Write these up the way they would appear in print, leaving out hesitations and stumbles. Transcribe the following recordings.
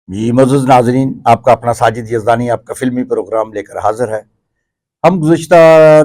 जी मज़ीज़ नाज़रीन, आपका अपना साजिद यज़दानी आपका फ़िल्मी प्रोग्राम लेकर हाज़िर है। हम गुज़िश्ता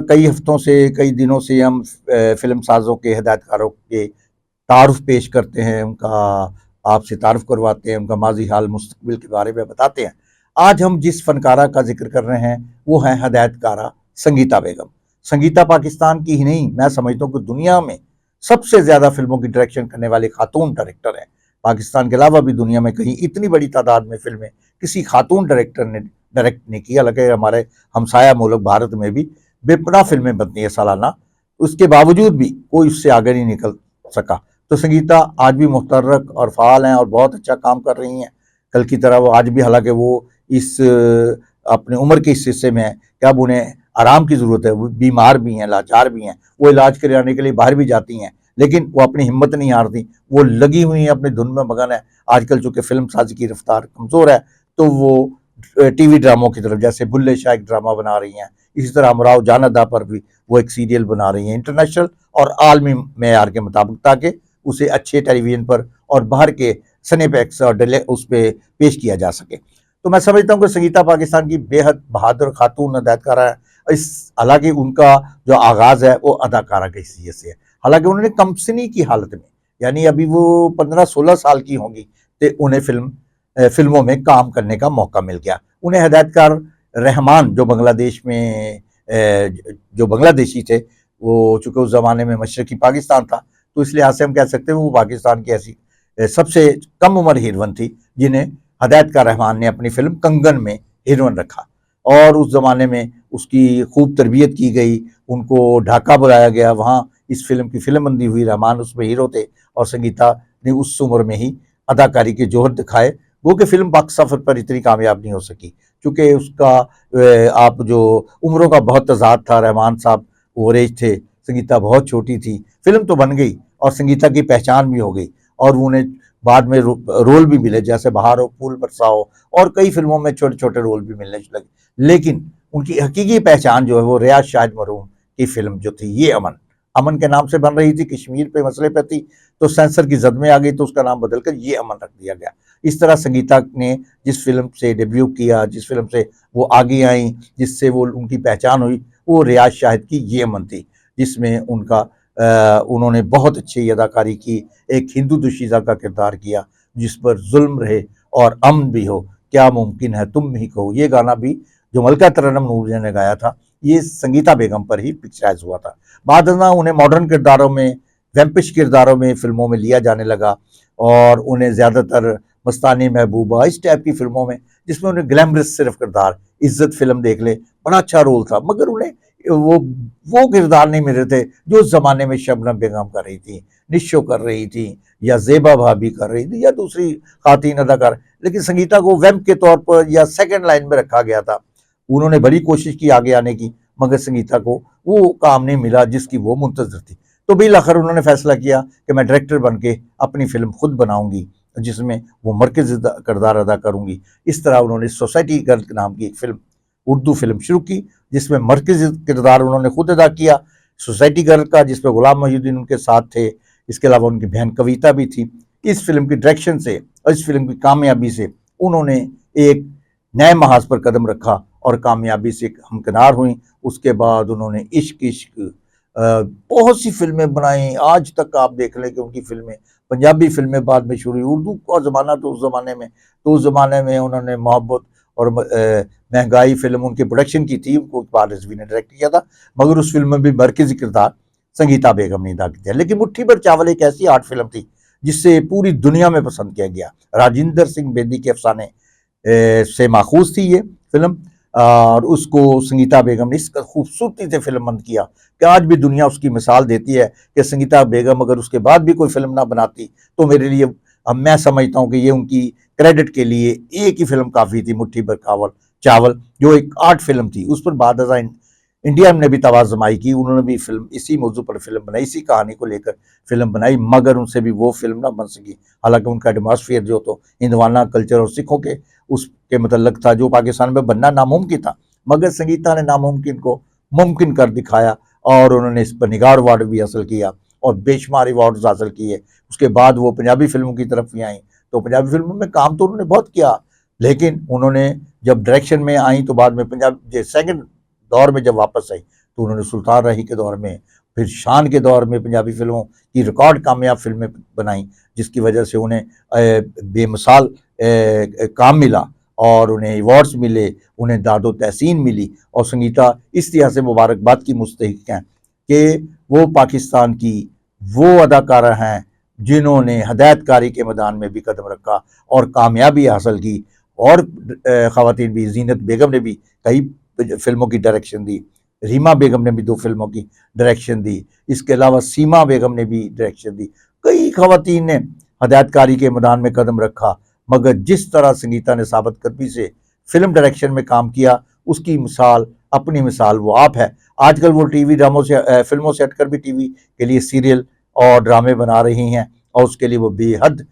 कई हफ़्तों से, कई दिनों से हम फ़िल्म साज़ों के, हिदायतकारों के तारुफ़ पेश करते हैं, उनका आपसे तारुफ़ करवाते हैं, उनका माज़ी हाल, मुस्तक़बिल के बारे में बताते हैं। आज हम जिस फ़नकारा का ज़िक्र कर रहे हैं, वो है हिदायतकारा संगीता बेगम। संगीता पाकिस्तान की ही नहीं, मैं समझता हूँ कि दुनिया में सबसे ज़्यादा फ़िल्मों की डायरेक्शन करने वाली खातून डायरेक्टर हैं। पाकिस्तान के अलावा भी दुनिया में कहीं इतनी बड़ी तादाद में फ़िल्में किसी खातून डायरेक्टर ने डायरेक्ट नहीं की। हालाँकि हमारे हमसाया मुल्क भारत में भी बेपनाह फ़िल्में बनती हैं सालाना, उसके बावजूद भी कोई उससे आगे नहीं निकल सका। तो संगीता आज भी मुतहर्रिक और फ़ाल हैं और बहुत अच्छा काम कर रही हैं। कल की तरह वो आज भी, हालाँकि वो इस अपनी उम्र के इस हिस्से में हैं कि अब उन्हें आराम की ज़रूरत है। वो बीमार भी हैं, लाचार भी हैं, वो इलाज कराने के लिए बाहर भी जाती हैं, लेकिन वो अपनी हिम्मत नहीं हारती, वो लगी हुई हैं, अपनी धुन में मगन है। आजकल चूँकि फ़िल्म साज़ी की रफ़्तार कमज़ोर है, तो वो टीवी ड्रामों की तरफ, जैसे बुल्ले शाह एक ड्रामा बना रही हैं, इसी तरह हमराव जान अदा पर भी वो एक सीरियल बना रही हैं, इंटरनेशनल और आलमी मेयार के मुताबिक, ताकि उसे अच्छे टेलीविज़न पर और बाहर के सिनेप्लेक्स और उस पे पेश किया जा सके। तो मैं समझता हूँ कि संगीता पाकिस्तान की बेहद बहादुर खातून हिदायतकारा है। इस हालाँकि उनका जो आगाज़ है वो अदाकारा की हैसियत से है। हालाँकि उन्होंने कमसिनी की हालत में, यानी अभी वो 15-16 साल की होंगी, तो उन्हें फ़िल्मों में काम करने का मौका मिल गया। उन्हें हिदायतकार रहमान, जो बांग्लादेश में जो बांग्लादेशी थे, वो चूँकि उस ज़माने में मशरक़ी पाकिस्तान था, तो इस लिहाज से हम कह सकते हैं वो पाकिस्तान की ऐसी सबसे कम उम्र हीरोइन थी, जिन्हें हिदायतकार रहमान ने अपनी फ़िल्म कंगन में हीरोइन रखा। और उस ज़माने में उसकी खूब तरबियत की गई, उनको ढाका बुलाया गया, वहाँ इस फ़िल्म की फ़िल्मबंदी हुई, रहमान उसमें हीरो थे और संगीता ने उस उम्र में ही अदाकारी के जौहर दिखाए। वो कि फ़िल्म बॉक्स ऑफिस पर इतनी कामयाब नहीं हो सकी, चूँकि उसका आप जो उम्रों का बहुत तज़ाद था, रहमान साहब ओवर एज थे, संगीता बहुत छोटी थी। फ़िल्म तो बन गई और संगीता की पहचान भी हो गई और उन्हें बाद में रोल भी मिले, जैसे बहार हो, फूल बरसाओ और कई फ़िल्मों में छोटे-छोटे रोल भी मिलने लगे। लेकिन उनकी हकीकी पहचान जो है वो रियाज़ शाहिद मरहूम की फ़िल्म जो थी ये अमन, अमन के नाम से बन रही थी, कश्मीर पे मसले पे थी, तो सेंसर की ज़द में आ गई, तो उसका नाम बदल कर ये अमन रख दिया गया। इस तरह संगीता ने जिस फ़िल्म से डेब्यू किया, जिस फ़िल्म से वो आगे आईं, जिससे वो उनकी पहचान हुई, वो रियाज़ शाहिद की ये अमन थी, जिसमें उन्होंने बहुत अच्छी अदाकारी की। एक हिंदू दुशीज़ा का किरदार किया, जिस पर ज़ुल्म रहे और अमन भी हो, क्या मुमकिन है तुम ही कहो। ये गाना भी जो मलका तरन्नुम नूरिया ने गाया था, ये संगीता बेगम पर ही पिक्चराइज़ हुआ था। बाद में उन्हें मॉडर्न किरदारों में, वैम्पिश किरदारों में फ़िल्मों में लिया जाने लगा और उन्हें ज़्यादातर मस्तानी महबूबा इस टाइप की फ़िल्मों में, जिसमें उन्हें ग्लैमरस सिर्फ किरदार, इज़्ज़त फ़िल्म देख लें, बड़ा अच्छा रोल था, मगर उन्हें वो वो किरदार नहीं मिल रहे थे जो उस ज़माने में शबनम बेगम कर रही थी, निशो कर रही थी, या ज़ेबा भाभी कर रही थी, या दूसरी खातीन अदाकार। लेकिन संगीता को वैम्प के तौर पर या सेकंड लाइन में रखा गया था। उन्होंने बड़ी कोशिश की आगे आने की, मगर संगीता को वो काम नहीं मिला जिसकी वो मुंतज़िर थी। तो बिलाखिर उन्होंने फैसला किया कि मैं डायरेक्टर बन के अपनी फ़िल्म खुद बनाऊँगी, जिसमें वो मरकज़ी किरदार अदा करूँगी। इस तरह उन्होंने सोसाइटी गर्ल नाम की एक फ़िल्म, उर्दू फ़िल्म शुरू की, जिसमें मरकज़ी किरदार उन्होंने खुद अदा किया, सोसाइटी गर्ल का, जिसमें गुलाम मोहिउद्दीन उनके साथ थे। इसके अलावा उनकी बहन कविता भी थी। इस फ़िल्म की डायरेक्शन से और इस फ़िल्म की कामयाबी से उन्होंने एक नए महाज़ पर कदम रखा और कामयाबी से हमकिनार हुई। उसके बाद उन्होंने इश्क इश्क बहुत सी फ़िल्में बनाई। आज तक आप देख लें कि उनकी फ़िल्में, पंजाबी फ़िल्में बाद में शुरू हुई। उर्दू का ज़माना तो उस ज़माने में उन्होंने मोहब्बत और महंगाई फ़िल्म उनकी प्रोडक्शन की थी, उनको इकबाल रिज़वी ने डायरेक्ट किया था, मगर उस फ़िल्म में भी मरकज़ी किरदार संगीता बेगम ने अदा किया। लेकिन मुट्ठी भर चावल एक ऐसी आर्ट फ़िल्म थी, जिसे पूरी दुनिया में पसंद किया गया। राजिंदर सिंह बेदी के अफ़साने से माखूज़ थी ये फ़िल्म, और उसको संगीता बेगम ने इस खूबसूरती से फ़िल्मबंद किया कि आज भी दुनिया उसकी मिसाल देती है कि संगीता बेगम अगर उसके बाद भी कोई फ़िल्म ना बनाती, तो मेरे लिए, अब मैं समझता हूँ कि ये उनकी क्रेडिट के लिए एक ही फ़िल्म काफ़ी थी, मुट्ठी भर चावल, जो एक आर्ट फ़िल्म थी। उस पर बाद अज़ां इंडिया ने भी तवाज़ुमाई की, उन्होंने भी फ़िल्म इसी मौजू पर फ़िल्म बनाई, इसी कहानी को लेकर फ़िल्म बनाई, मगर उनसे भी वो फ़िल्म ना बन सकी। हालाँकि उनका एटमॉस्फेयर जो तो हिंदवाना कल्चर और सिखों के उसके मतलब था, जो पाकिस्तान में बनना नामुमकिन था, मगर संगीता ने नामुमकिन को मुमकिन कर दिखाया और उन्होंने इस पर निगार अवार्ड भी हासिल किया और बेशुमार अवार्ड्स हासिल किए। उसके बाद वो पंजाबी फ़िल्मों की तरफ भी आईं, तो पंजाबी फ़िल्मों में काम तो उन्होंने बहुत किया। लेकिन उन्होंने जब डायरेक्शन में आई तो बाद में पंजाब जो सेकंड दौर में जब वापस आई तो उन्होंने सुल्तान राही के दौर में, फिर शान के दौर में पंजाबी फिल्मों की रिकॉर्ड कामयाब फिल्में बनाई, जिसकी वजह से उन्हें बेमिसाल काम मिला और उन्हें अवार्ड्स मिले, उन्हें दादो तहसीन मिली। और संगीता इस तरह से मुबारकबाद की मुस्तहिक हैं कि वो पाकिस्तान की वो अदाकारा हैं जिन्होंने हदायतकारी के मैदान में भी कदम रखा और कामयाबी हासिल की। और ख़वातीन भी, ज़ीनत बेगम ने भी कई फिल्मों की डायरेक्शन दी, रीमा बेगम ने भी 2 फिल्मों की डायरेक्शन दी, इसके अलावा सीमा बेगम ने भी डायरेक्शन दी। कई ख़वातीन ने हदायतकारी के मैदान में कदम रखा, मगर जिस तरह संगीता ने साबित कदमी से फिल्म डायरेक्शन में काम किया, उसकी मिसाल, अपनी मिसाल वो आप है। आजकल वो टीवी ड्रामों से, फिल्मों से हटकर भी टीवी के लिए सीरियल और ड्रामे बना रही हैं और उसके लिए वो बेहद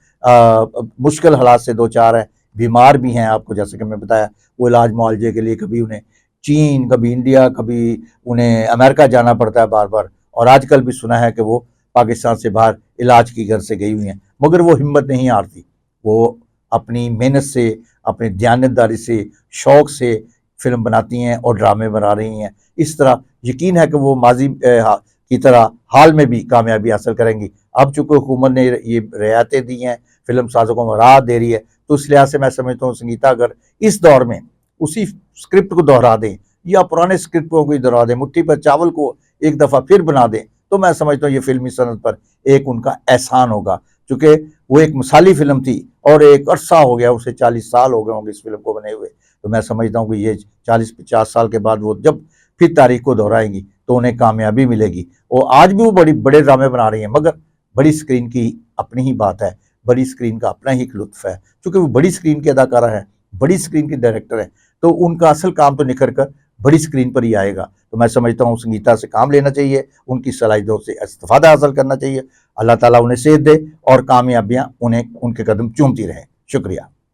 मुश्किल हालात से दो चार हैं, बीमार भी हैं। आपको जैसे कि मैं बताया, वो इलाज मुआवजे के लिए कभी उन्हें चीन, कभी इंडिया, कभी उन्हें अमेरिका जाना पड़ता है बार बार। और आजकल भी सुना है कि वो पाकिस्तान से बाहर इलाज की घर से गई हुई हैं, मगर वो हिम्मत नहीं हारती। वो अपनी मेहनत से, अपनी दयानतदारी से, शौक से फिल्म बनाती हैं और ड्रामे बना रही हैं। इस तरह यकीन है कि वो माजी की तरह हाल में भी कामयाबी हासिल करेंगी। अब चूँकि हुकूमत ने ये रियायतें दी हैं, फिल्म साज़ों को राहत दे रही है, तो इस लिहाज से मैं समझता हूँ संगीता अगर इस दौर में उसी स्क्रिप्ट को दोहरा दें या पुराने स्क्रिप्टों को दोहरा दें, मुट्ठी पर चावल को एक दफ़ा फिर बना दें, तो मैं समझता हूँ ये फिल्मी सनत पर एक उनका एहसान होगा। चूँकि वो एक मिसाली फिल्म थी और एक अरसा हो गया, उसे 40 साल हो गए होंगे इस फिल्म को बने हुए। तो मैं समझता हूँ कि ये 40-50 साल के बाद वो जब फिर तारीख को दोहराएंगी तो उन्हें कामयाबी मिलेगी। और आज भी वो बड़े ड्रामे बना रही हैं, मगर बड़ी स्क्रीन की अपनी ही बात है, बड़ी स्क्रीन का अपना ही एक लुत्फ़ है। चूँकि वो बड़ी स्क्रीन की अदाकारा है, बड़ी स्क्रीन की डायरेक्टर है, तो उनका असल काम तो निखर कर बड़ी स्क्रीन पर ही आएगा। तो मैं समझता हूँ संगीता से काम लेना चाहिए, उनकी सलाहियतों से इस्तिफ़ादा हासिल करना चाहिए। अल्लाह ताला उन्हें सेहत दे और कामयाबियाँ उन्हें उनके कदम चूमती रहें। शुक्रिया।